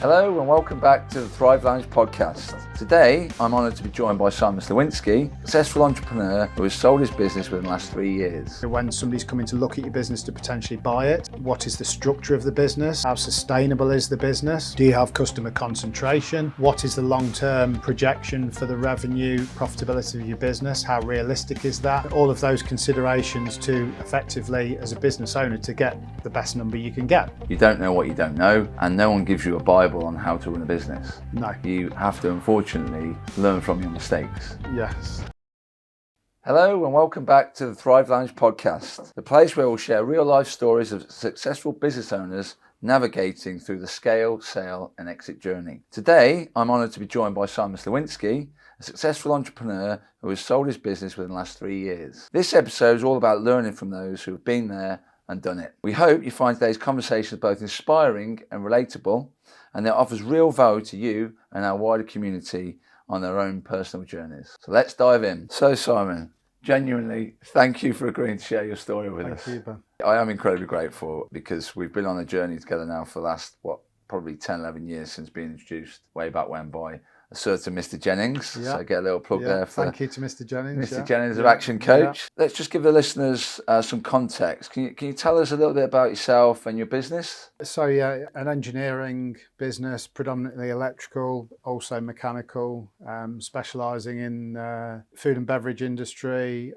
Hello and welcome back to the Thrive Lounge podcast. Today, I'm honoured to be joined by Simon Sliwinski, successful entrepreneur who has sold his business within the last 3 years. When somebody's coming to look at your business to potentially buy it, what is the structure of the business? How sustainable is the business? Do you have customer concentration? What is the long-term projection for the revenue, profitability of your business? How realistic is that? All of those considerations to effectively, as a business owner, to get the best number you can get. You don't know what you don't know, and no one gives you a Bible on how to run a business. No. You have to, unfortunately, learn from your mistakes. Yes. Hello and welcome back to the Thrive Lounge podcast, the place where we'll share real life stories of successful business owners navigating through the scale, sale and exit journey. Today, I'm honoured to be joined by Simon Sliwinski, a successful entrepreneur who has sold his business within the last 3 years. This episode is all about learning from those who have been there and done it. We hope you find today's conversation both inspiring and relatable, and that offers real value to you and our wider community on their own personal journeys. So let's dive in. So Simon, genuinely, thank you for agreeing to share your story with us. Thank you, Ben. I am incredibly grateful because we've been on a journey together now for the last, probably 10, 11 years since being introduced way back when by a certain Mr. Jennings. Yeah. So I get a little plug there for Thank you to Mr. Jennings. Mr. Jennings of Action Coach. Let's just give the listeners some context. Can you tell us a little bit about yourself and your business? So an engineering business, predominantly electrical, also mechanical, specialising in food and beverage industry,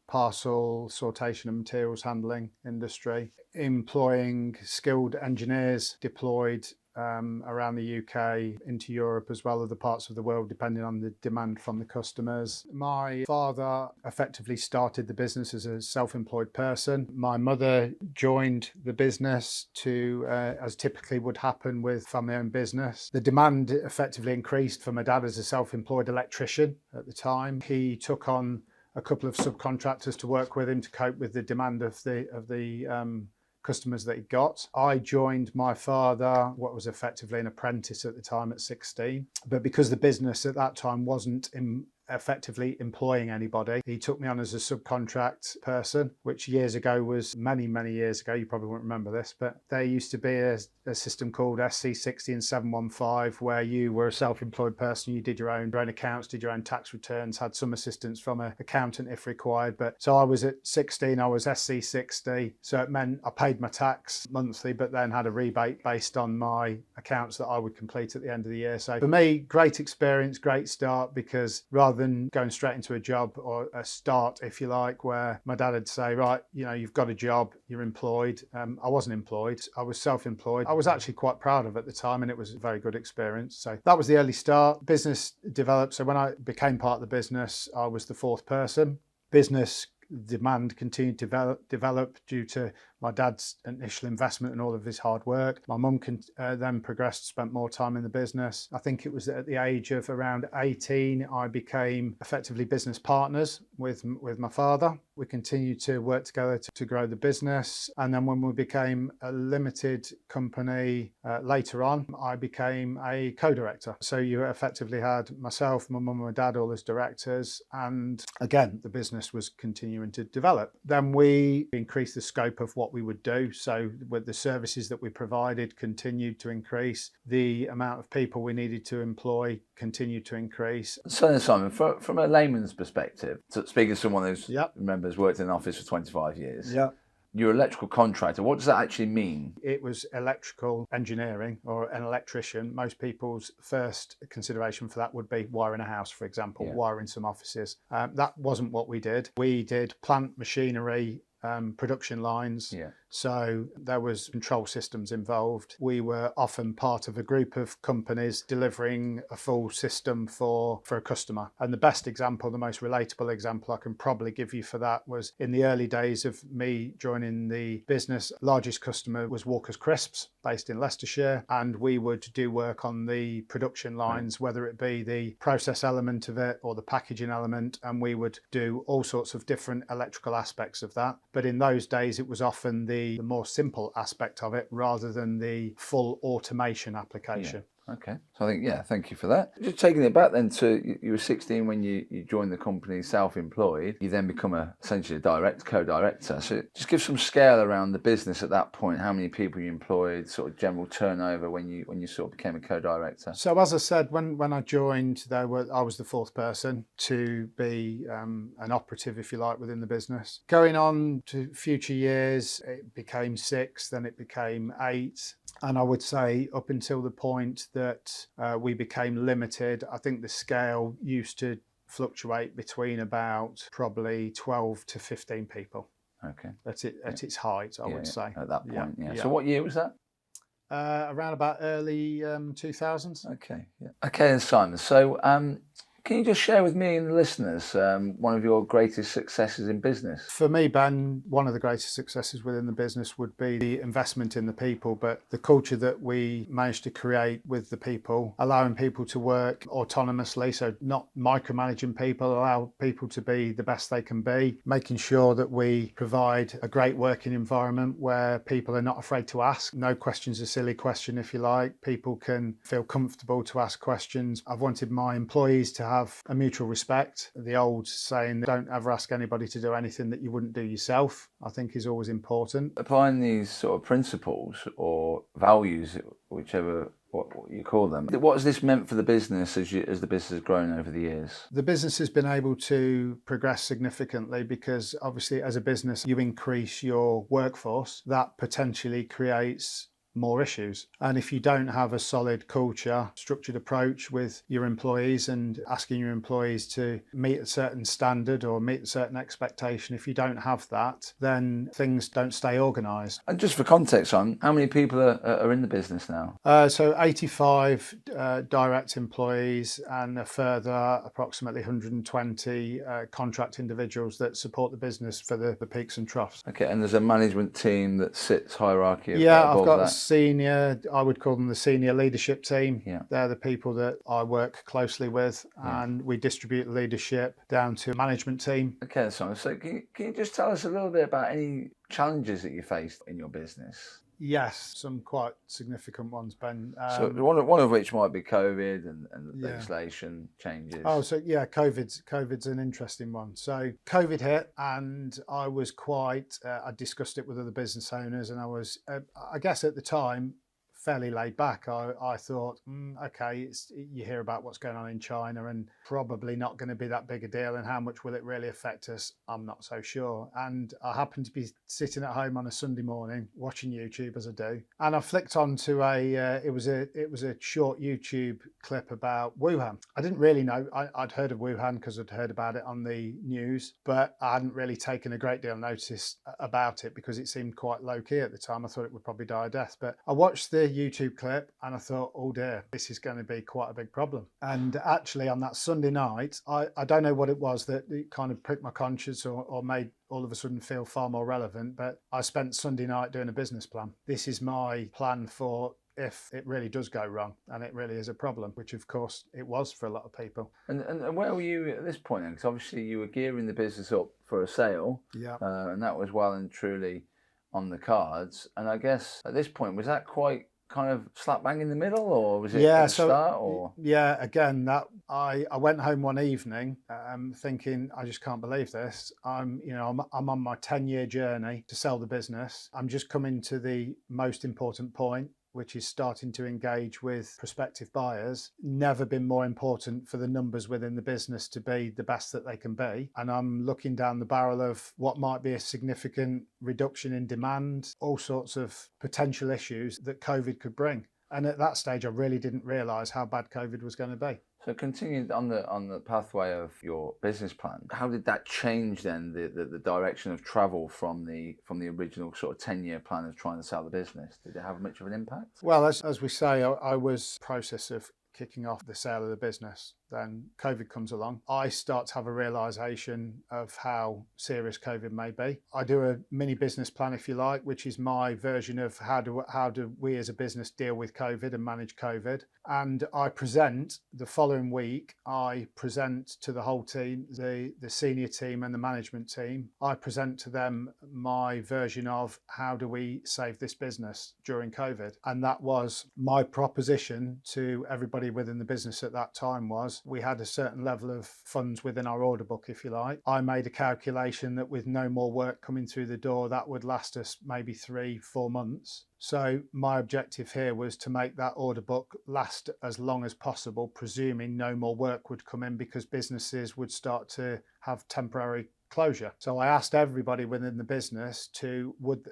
parcel, sortation and materials handling industry, employing skilled engineers deployed around the UK, into Europe as well as other parts of the world, depending on the demand from the customers. My father effectively started the business as a self-employed person. My mother joined the business to, as typically would happen with family-owned business. The demand effectively increased for my dad as a self-employed electrician at the time. He took on a couple of subcontractors to work with him to cope with the demand of the customers that he got. I joined my father, what was effectively an apprentice at the time at 16. But because the business at that time wasn't effectively employing anybody, he took me on as a subcontract person, which years ago was many years ago. You probably won't remember this, but there used to be a system called SC60 and 715 where you were a self-employed person. You did your own accounts, did your own tax returns, had some assistance from an accountant if required. But so I was at 16, I was SC60, so it meant I paid my tax monthly, but then had a rebate based on my accounts that I would complete at the end of the year. So for me, great experience, great start, because rather than going straight into a job, or a start, if you like, where my dad would say, right, you've got a job, you're employed. I wasn't employed, I was self-employed. I was actually quite proud of it at the time, and it was a very good experience. So that was the early start. Business developed. So when I became part of the business, I was the fourth person. Business demand continued to develop due to my dad's initial investment and all of his hard work. My mum then progressed, spent more time in the business. I think it was at the age of around 18, I became effectively business partners with my father. We continued to work together to grow the business. And then when we became a limited company later on, I became a co-director. So you effectively had myself, my mum and my dad all as directors. And again, the business was continuing to develop. Then we increased the scope of what we would do. So with the services that we provided continued to increase. The amount of people we needed to employ continued to increase. So then Simon, from a layman's perspective, speaking to someone who's has worked in an office for 25 years, you're an electrical contractor. What does that actually mean? It was electrical engineering or an electrician. Most people's first consideration for that would be wiring a house, for example, wiring some offices. That wasn't what we did. We did plant machinery, production lines. So there was control systems involved. We were often part of a group of companies delivering a full system for a customer. And the best example, the most relatable example I can probably give you for that was in the early days of me joining the business. Largest customer was Walker's Crisps, based in Leicestershire, and we would do work on the production lines, whether it be the process element of it or the packaging element, and we would do all sorts of different electrical aspects of that. But in those days, it was often the more simple aspect of it rather than the full automation application. Okay. So I think, yeah, thank you for that. Just taking it back then to, you were 16 when you joined the company, self-employed. You then become essentially a co-director. So just give some scale around the business at that point. How many people you employed, sort of general turnover when you sort of became a co-director? So as I said, when I joined, I was the fourth person to be an operative, if you like, within the business. Going on to future years, it became 6, then it became 8. And I would say up until the point that we became limited, I think the scale used to fluctuate between about probably 12 to 15 people. Okay. At its height, I would say. At that point, yeah. So what year was that? Around about early 2000s. Okay, yeah. Okay, then Simon. So can you just share with me and the listeners one of your greatest successes in business? For me, Ben, one of the greatest successes within the business would be the investment in the people, but the culture that we managed to create with the people, allowing people to work autonomously, so not micromanaging people, allow people to be the best they can be, making sure that we provide a great working environment where people are not afraid to ask. No question's a silly question, if you like. People can feel comfortable to ask questions. I've wanted my employees to have a mutual respect. The old saying, don't ever ask anybody to do anything that you wouldn't do yourself, I think is always important. Applying these sort of principles or values, whichever what you call them, what has this meant for the business as the business has grown over the years? The business has been able to progress significantly because obviously as a business you increase your workforce, that potentially creates more issues. And if you don't have a solid culture, structured approach with your employees and asking your employees to meet a certain standard or meet a certain expectation, if you don't have that, then things don't stay organised. And just for context, Simon, how many people are in the business now? So 85 direct employees and a further approximately 120 contract individuals that support the business for the peaks and troughs. Okay, and there's a management team that sits hierarchy Yeah, above I've got that. I would call them the senior leadership team. Yeah. They're the people that I work closely with, and we distribute leadership down to management team. Okay, Simon, so can you just tell us a little bit about any challenges that you faced in your business? Yes, some quite significant ones, Ben. So one of which might be COVID and legislation changes. Oh, so yeah, COVID's an interesting one. So COVID hit, and I was I discussed it with other business owners, and I was, I guess at the time, fairly laid back. I thought, okay, you hear about what's going on in China and probably not going to be that big a deal, and how much will it really affect us? I'm not so sure. And I happened to be sitting at home on a Sunday morning watching YouTube, as I do, and I flicked onto it was a short YouTube clip about Wuhan. I didn't really know. I'd heard of Wuhan because I'd heard about it on the news, but I hadn't really taken a great deal of notice about it because it seemed quite low key at the time. I thought it would probably die a death, but I watched the YouTube clip and I thought, oh dear, this is going to be quite a big problem. And actually on that Sunday night, I don't know what it was that it kind of pricked my conscience or made all of a sudden feel far more relevant, but I spent Sunday night doing a business plan. This is my plan for if it really does go wrong and it really is a problem, which of course it was for a lot of people. And where were you at this point then? Because obviously you were gearing the business up for a sale, and that was well and truly on the cards. And I guess at this point, was that quite kind of slap bang in the middle, or was it at the start? Or again, that I went home one evening thinking, I just can't believe this. I'm on my 10-year journey to sell the business. I'm just coming to the most important point, which is starting to engage with prospective buyers. Never been more important for the numbers within the business to be the best that they can be. And I'm looking down the barrel of what might be a significant reduction in demand, all sorts of potential issues that COVID could bring. And at that stage, I really didn't realise how bad COVID was going to be. So continuing on the pathway of your business plan, how did that change then the direction of travel from the original sort of 10-year plan of trying to sell the business? Did it have much of an impact? Well, as we say, I was in the process of kicking off the sale of the business. then COVID comes along. I start to have a realization of how serious COVID may be. I do a mini business plan, if you like, which is my version of how do we as a business deal with COVID and manage COVID. And I present the following week, I present to the whole team, the senior team and the management team. I present to them my version of how do we save this business during COVID. And that was my proposition to everybody within the business at that time. Was we had a certain level of funds within our order book, if you like. I made a calculation that with no more work coming through the door, that would last us maybe 3-4 months. So my objective here was to make that order book last as long as possible, presuming no more work would come in because businesses would start to have temporary closure. So I asked everybody within the business to would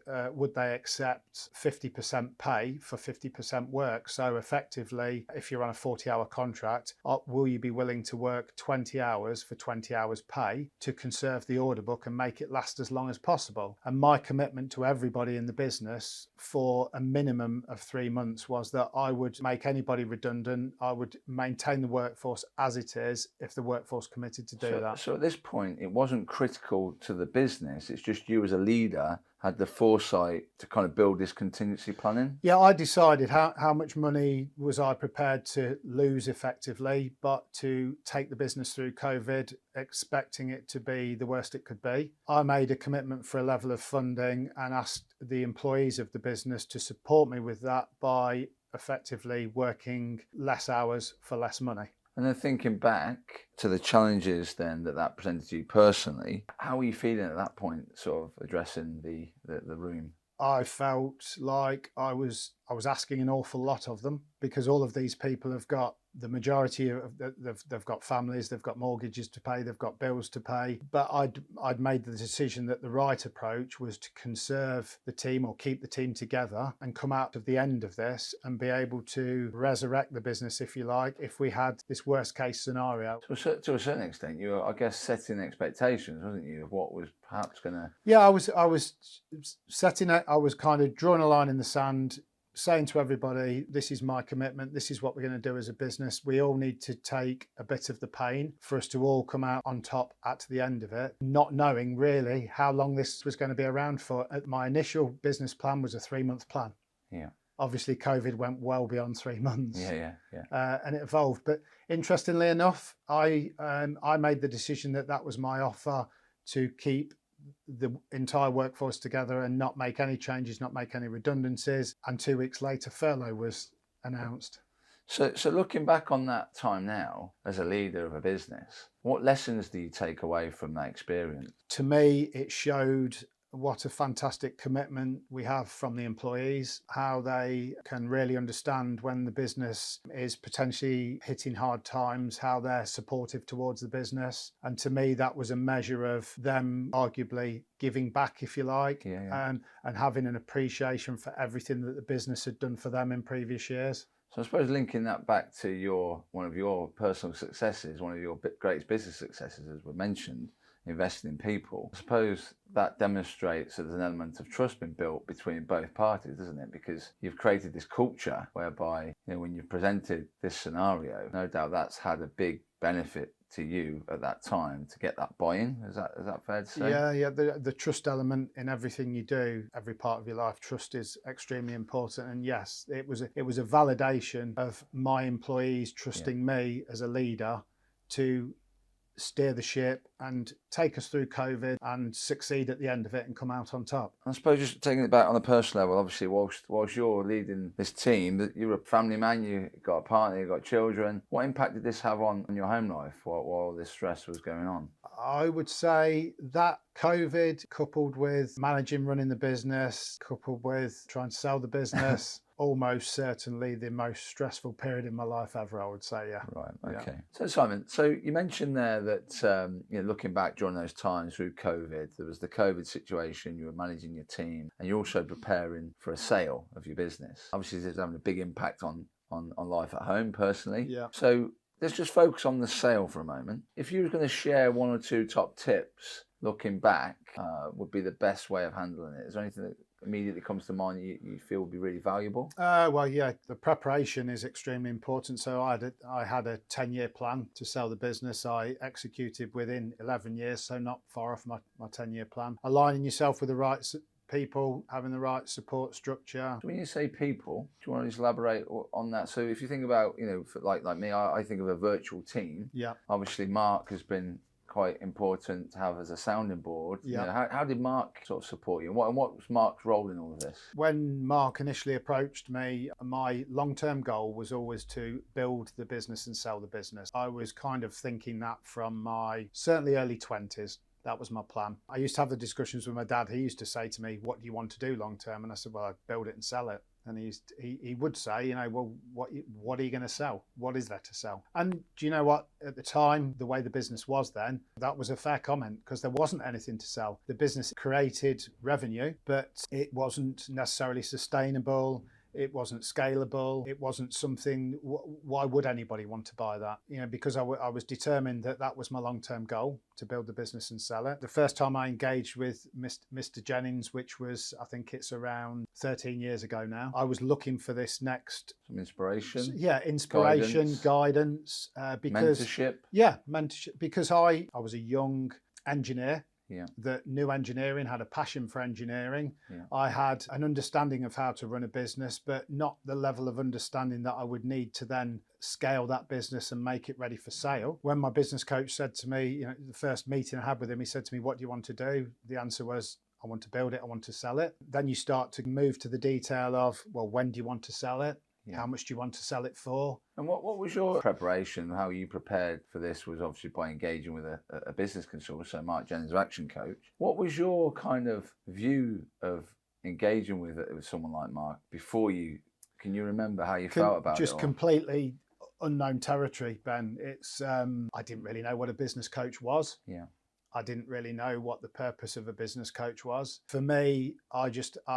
they accept 50% pay for 50% work. So effectively, if you're on a 40-hour contract, will you be willing to work 20 hours for 20 hours pay to conserve the order book and make it last as long as possible? And my commitment to everybody in the business for a minimum of 3 months was that I would make anybody redundant. I would maintain the workforce as it is if the workforce committed to do that. So at this point, it wasn't critical to the business. It's just you as a leader had the foresight to kind of build this contingency planning. Yeah, I decided how much money was I prepared to lose effectively, but to take the business through COVID, expecting it to be the worst it could be. I made a commitment for a level of funding and asked the employees of the business to support me with that by effectively working less hours for less money. And then thinking back to the challenges then that presented to you personally, how were you feeling at that point, sort of addressing the room? I felt like I was asking an awful lot of them because all of these people have got the majority of they've got families, they've got mortgages to pay, they've got bills to pay. But I'd made the decision that the right approach was to conserve the team or keep the team together and come out of the end of this and be able to resurrect the business, if you like, if we had this worst case scenario. To a certain extent, you were, I guess, setting expectations, wasn't you, of what was perhaps going to... Yeah, I was setting it. I was kind of drawing a line in the sand, saying to everybody, this is my commitment, this is what we're going to do as a business. We all need to take a bit of the pain for us to all come out on top at the end of it, not knowing really how long this was going to be around for. My initial business plan was a 3-month plan. Yeah. Obviously, COVID went well beyond 3 months. Yeah. And it evolved. But interestingly enough, I made the decision that was my offer to keep the entire workforce together and not make any changes, not make any redundancies. And 2 weeks later, furlough was announced. So looking back on that time now, as a leader of a business, what lessons do you take away from that experience? To me, it showed what a fantastic commitment we have from the employees, how they can really understand when the business is potentially hitting hard times, how they're supportive towards the business. And to me, that was a measure of them arguably giving back, if you like, and having an appreciation for everything that the business had done for them in previous years. So I suppose linking that back to one of your personal successes, one of your greatest business successes, as we mentioned, investing in people. I suppose that demonstrates that there's an element of trust being built between both parties, doesn't it? Because you've created this culture whereby, when you presented this scenario, no doubt that's had a big benefit to you at that time to get that buy-in. Is that fair to say? Yeah. The trust element in everything you do, every part of your life, trust is extremely important. And yes, it was a validation of my employees trusting me as a leader to steer the ship and take us through COVID and succeed at the end of it and come out on top. I suppose just taking it back on a personal level, obviously whilst you're leading this team, you're a family man, you've got a partner, you've got children. What impact did this have on your home life while this stress was going on? I would say that COVID, coupled with running the business, coupled with trying to sell the business, almost certainly the most stressful period in my life ever, I would say, yeah. Right, okay. Yeah. So Simon, you mentioned there that, looking back during those times through COVID, there was the COVID situation, you were managing your team, and you're also preparing for a sale of your business. Obviously, this is having a big impact on life at home personally. Yeah. So let's just focus on the sale for a moment. If you were going to share 1 or 2 top tips looking back, would be the best way of handling it. Is there anything that immediately comes to mind you feel would be really valuable? Well, yeah, the preparation is extremely important. So I had a 10-year plan to sell the business. I executed within 11 years, so not far off my 10-year plan. Aligning yourself with the right people, having the right support structure. So when you say people, do you want to just elaborate on that? So if you think about, like me, I think of a virtual team. Yeah. Obviously, Mark has been quite important to have as a sounding board. Yeah. How did Mark sort of support you, and what was Mark's role in all of this? When Mark initially approached me, my long-term goal was always to build the business and sell the business. I was kind of thinking that from my certainly early 20s. That was my plan. I used to have the discussions with my dad. He used to say to me, "What do you want to do long term?" And I said, "Well, I'd build it and sell it." And he would say, "Well, what are you going to sell? What is there to sell?" And do you know what? At the time, the way the business was then, that was a fair comment because there wasn't anything to sell. The business created revenue, but it wasn't necessarily sustainable. It wasn't scalable. It wasn't something. Why would anybody want to buy that? Because I was determined that was my long-term goal, to build the business and sell it. The first time I engaged with Mr. Jennings, which was, I think it's around 13 years ago now, I was looking for this next... Some inspiration? Yeah, inspiration, guidance. Because, mentorship? Yeah, mentorship. Because I was a young engineer. Yeah. That knew engineering, had a passion for engineering. Yeah. I had an understanding of how to run a business, but not the level of understanding that I would need to then scale that business and make it ready for sale. When my business coach said to me, the first meeting I had with him, he said to me, "What do you want to do?" The answer was, "I want to build it, I want to sell it." Then you start to move to the detail of, well, when do you want to sell it? Yeah. How much do you want to sell it for? And what was your preparation? How you prepared for this was obviously by engaging with a business consultant, so Mark Jennings, action coach. What was your kind of view of engaging with someone like Mark before you? Can you remember how you felt about it? Just completely unknown territory, Ben. It's I didn't really know what a business coach was. Yeah. I didn't really know what the purpose of a business coach was. For me, I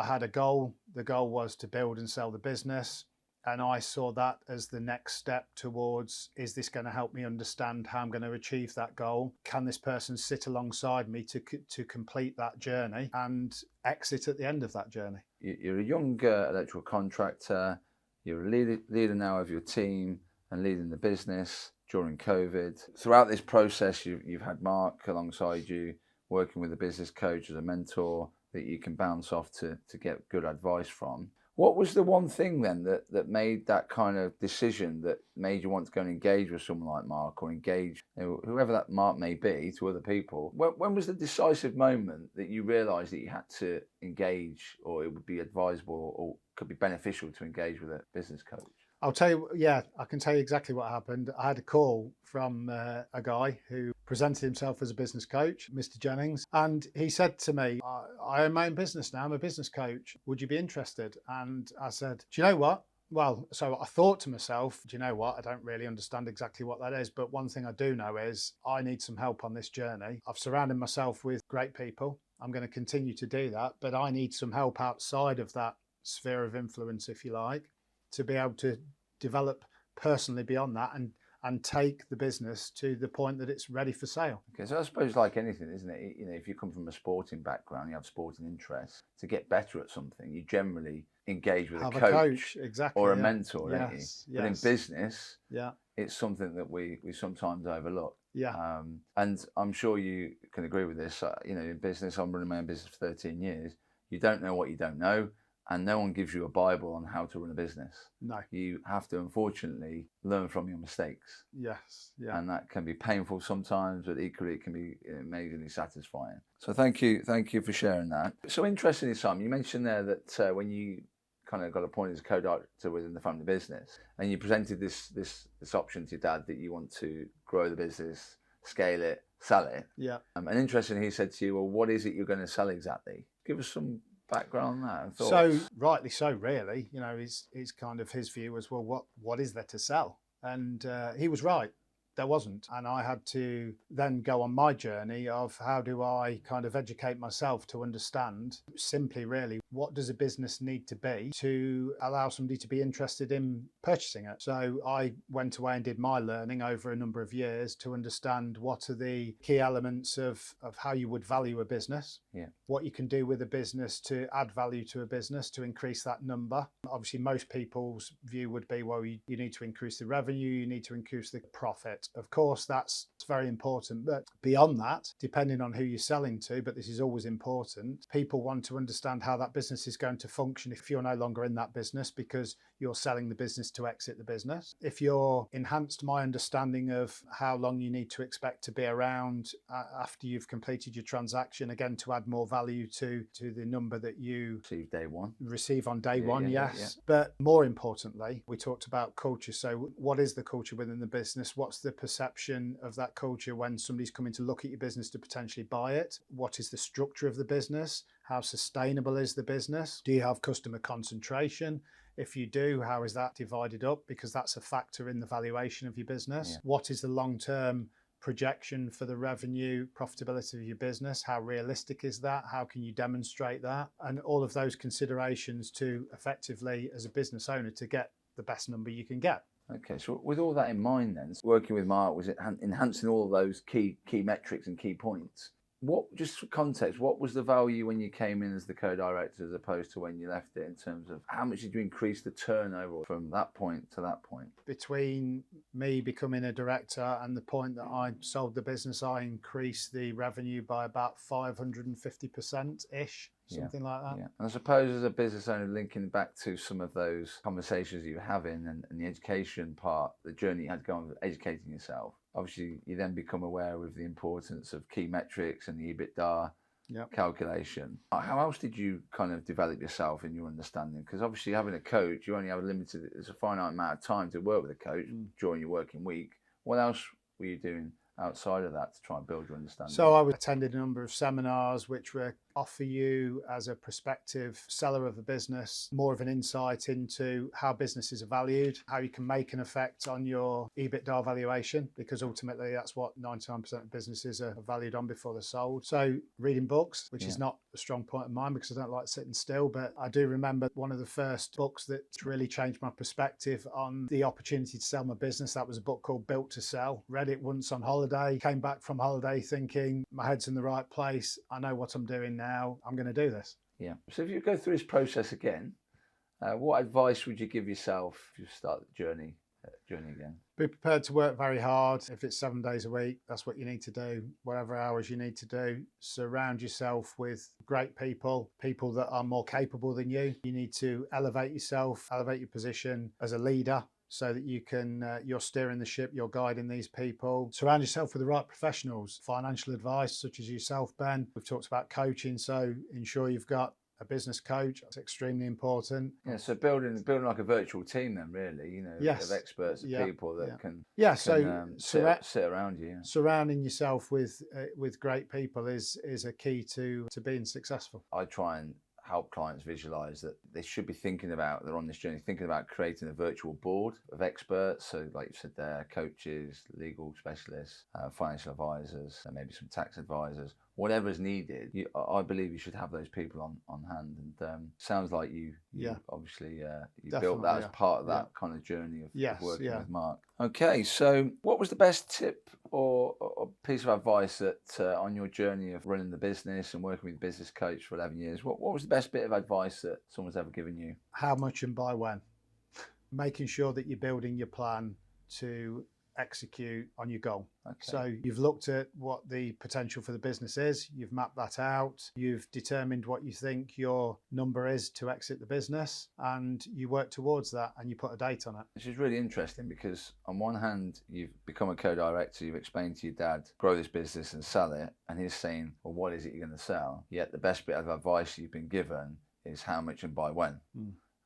had a goal. The goal was to build and sell the business. And I saw that as the next step towards, is this going to help me understand how I'm going to achieve that goal? Can this person sit alongside me to complete that journey and exit at the end of that journey? You're a young electrical contractor. You're a leader now of your team and leading the business during COVID. Throughout this process, you've had Mark alongside you, working with a business coach as a mentor that you can bounce off to get good advice from. What was the one thing then that made that kind of decision that made you want to go and engage with someone like Mark, or engage whoever that Mark may be to other people? When was the decisive moment that you realised that you had to engage, or it would be advisable or could be beneficial to engage with a business coach? I'll tell you, yeah, I can tell you exactly what happened. I had a call from a guy who presented himself as a business coach, Mr. Jennings, and he said to me, I own my own business now, I'm a business coach. Would you be interested? And I said, do you know what? Well, so I thought to myself, do you know what? I don't really understand exactly what that is, but one thing I do know is I need some help on this journey. I've surrounded myself with great people. I'm going to continue to do that, but I need some help outside of that sphere of influence, if you like, to be able to develop personally beyond that and take the business to the point that it's ready for sale. Okay, so I suppose like anything, isn't it? If you come from a sporting background, you have sporting interests, to get better at something, you generally engage with a coach exactly, or a mentor, don't you? Yes. But in business, yeah, it's something that we sometimes overlook. Yeah. And I'm sure you can agree with this. In business, I'm running my own business for 13 years. You don't know what you don't know. And no one gives you a Bible on how to run a business. No. You have to, unfortunately, learn from your mistakes. Yes. Yeah. And that can be painful sometimes, but equally it can be amazingly satisfying. So thank you for sharing that. So interestingly, Simon, you mentioned there that when you kind of got appointed as a co-director within the family business, and you presented this option to your dad that you want to grow the business, scale it, sell it. Yeah. And interestingly, he said to you, well, what is it you're going to sell exactly? Give us some background on that and thoughts. So rightly so, really. His kind of his view was, well, what is there to sell? And he was right. There wasn't. And I had to then go on my journey of how do I kind of educate myself to understand simply really what does a business need to be to allow somebody to be interested in purchasing it. So I went away and did my learning over a number of years to understand what are the key elements of how you would value a business, what you can do with a business to add value to a business to increase that number. Obviously, most people's view would be, well, you need to increase the revenue, you need to increase the profit. Of course, that's very important. But beyond that, depending on who you're selling to, but this is always important, people want to understand how that business is going to function if you're no longer in that business because you're selling the business to exit the business. If you're enhanced my understanding of how long you need to expect to be around after you've completed your transaction, again, to add more value to the number that you receive on day one, yes. But more importantly, we talked about culture. So what is the culture within the business? What's the perception of that culture when somebody's coming to look at your business to potentially buy it? What is the structure of the business? How sustainable is the business? Do you have customer concentration? If you do, how is that divided up? Because that's a factor in the valuation of your business. What is the long-term projection for the revenue, profitability of your business? How realistic is that? How can you demonstrate that? And all of those considerations to effectively, as a business owner, to get the best number you can get. Okay, so with all that in mind then, working with Mark, was it enhancing all of those key metrics and key points? Just for context, what was the value when you came in as the co-director as opposed to when you left it, in terms of how much did you increase the turnover from that point to that point? Between me becoming a director and the point that I sold the business, I increased the revenue by about 550%-ish. Something like that. Yeah. And I suppose as a business owner, linking back to some of those conversations you were having and the education part, the journey you had to go on with educating yourself, obviously you then become aware of the importance of key metrics and the EBITDA calculation. How else did you kind of develop yourself in your understanding? Because obviously having a coach, you only have there's a finite amount of time to work with a coach during your working week. What else were you doing outside of that to try and build your understanding? So I attended a number of seminars which were offer you, as a prospective seller of a business, more of an insight into how businesses are valued, how you can make an effect on your EBITDA valuation, because ultimately that's what 99% of businesses are valued on before they're sold. So reading books, which is not a strong point of mine because I don't like sitting still, but I do remember one of the first books that really changed my perspective on the opportunity to sell my business. That was a book called Built to Sell. Read it once on holiday, came back from holiday thinking my head's in the right place. I know what I'm doing now. I'm going to do this. Yeah. So if you go through this process again, what advice would you give yourself if you start the journey again? Be prepared to work very hard. If it's 7 days a week, that's what you need to do. Whatever hours you need to do. Surround yourself with great people that are more capable than you. You need to elevate yourself, elevate your position as a leader, so that you can, you're steering the ship, you're guiding these people. Surround yourself with the right professionals. Financial advice, such as yourself, Ben. We've talked about coaching, so ensure you've got a business coach. That's extremely important. Yeah, so building like a virtual team then, really, of experts, of people that can sit around you. Surrounding yourself with great people is a key to being successful. I try and help clients visualize that they should be they're on this journey, thinking about creating a virtual board of experts. So like you said there, coaches, legal specialists, financial advisors, and maybe some tax advisors, whatever is needed. I believe you should have those people on hand. And sounds like you obviously built that as part of that kind of journey of working with Mark. Okay, so what was the best tip or piece of advice that on your journey of running the business and working with a business coach for 11 years, what was the best bit of advice that someone's ever given you? How much and by when. Making sure that you're building your plan to execute on your goal. Okay. So you've looked at what the potential for the business is, you've mapped that out, you've determined what you think your number is to exit the business, and you work towards that and you put a date on it. Which is really interesting because on one hand, you've become a co-director, you've explained to your dad, grow this business and sell it, and he's saying, well, what is it you're going to sell? Yet the best bit of advice you've been given is how much and by when.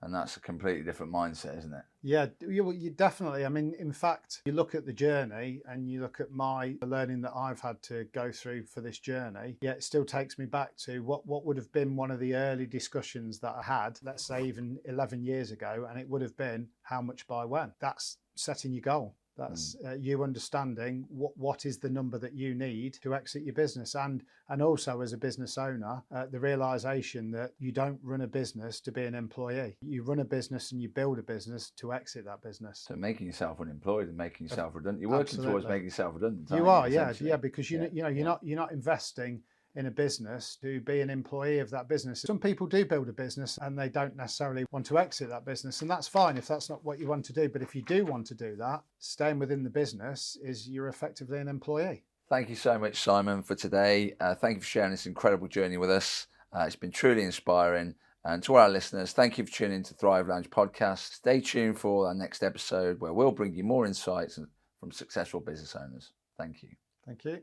And that's a completely different mindset, isn't it? Yeah, you definitely. I mean, in fact, you look at the journey and you look at the learning that I've had to go through for this journey. Yeah, it still takes me back to what would have been one of the early discussions that I had, let's say even 11 years ago, and it would have been how much by when. That's setting your goal. That's you understanding what is the number that you need to exit your business, and also as a business owner, the realization that you don't run a business to be an employee. You run a business and you build a business to exit that business. So making yourself unemployed and making yourself redundant. You're working towards making yourself redundant. You are, yeah, because you're not investing in a business to be an employee of that business. Some people do build a business and they don't necessarily want to exit that business, and that's fine if that's not what you want to do. But if you do want to do that, staying within the business is you're effectively an employee. Thank you so much, Simon, for today. Thank you for sharing this incredible journey with us. It's been truly inspiring. And to all our listeners, thank you for tuning in to Thrive Lounge podcast. Stay tuned for our next episode where we'll bring you more insights from successful business owners. Thank you. Thank you.